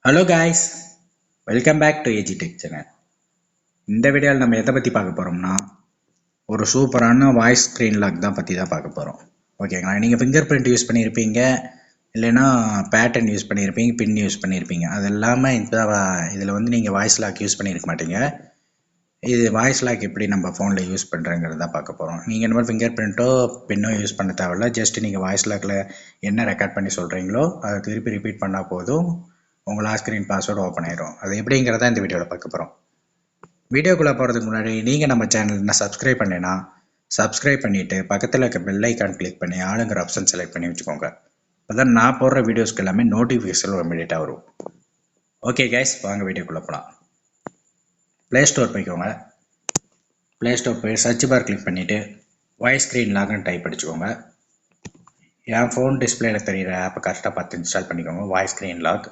Hello guys, welcome back to AG tech channel. இந்த வீடியோவில் நம்ம எதை பற்றி பார்க்க போகிறோம்னா ஒரு சூப்பரான வாய்ஸ் ஸ்க்ரீன் லாக் தான் பற்றி தான் பார்க்க போகிறோம். ஓகேங்களா? நீங்கள் ஃபிங்கர் பிரிண்ட் யூஸ் பண்ணியிருப்பீங்க, இல்லைன்னா பேட்டர்ன் யூஸ் பண்ணியிருப்பீங்க, பின் யூஸ் பண்ணியிருப்பீங்க. அது இல்லாமல் இதில் வந்து நீங்கள் வாய்ஸ் லாக் யூஸ் பண்ணியிருக்க மாட்டீங்க. இது வாய்ஸ் லாக் எப்படி நம்ம ஃபோனில் யூஸ் பண்ணுறங்கிறது தான் பார்க்க போகிறோம். நீங்கள் இந்த மாதிரி ஃபிங்கர் பிரிண்ட்டோ பின்னோ யூஸ் பண்ண தேவையில்ல. ஜஸ்ட் நீங்கள் வாய்ஸ் லாக்கில் என்ன ரெக்கார்ட் பண்ணி சொல்கிறீங்களோ அதை திருப்பி ரிப்பீட் பண்ணால் போதும், உங்கள் லாக் ஸ்க்ரீன் பாஸ்வேர்டு ஓப்பன் ஆயிடும். அது எப்படிங்கிறத இந்த வீடியோவில் பார்க்க போகிறோம். வீடியோக்குள்ளே போகிறதுக்கு முன்னாடி நீங்கள் நம்ம சேனல் என்ன சப்ஸ்கிரைப் பண்ணலைன்னா சப்ஸ்கிரைப் பண்ணிவிட்டு பக்கத்தில் இருக்க பெல் ஐக்கான் கிளிக் பண்ணி ஆளுங்கிற ஆப்ஷன் செலக்ட் பண்ணி வச்சுக்கோங்க. அதான் நான் போடுற வீடியோஸ்க்கு எல்லாமே நோட்டிஃபிகேஷன் இமீடியட்டாக வரும். ஓகே கைஸ், வாங்க வீடியோக்குள்ளே போகலாம். ப்ளே ஸ்டோர் போய்க்கோங்க. ப்ளே ஸ்டோர் போய் சர்ச் பார் கிளிக் பண்ணிவிட்டு வாய்ஸ் ஸ்க்ரீன் லாக்னு டைப் அடிச்சுக்கோங்க. என் ஃபோன் டிஸ்பிளேல தெரிகிற ஆப்பை கரெக்டாக பார்த்து இன்ஸ்டால் பண்ணிக்கோங்க. Voice screen lock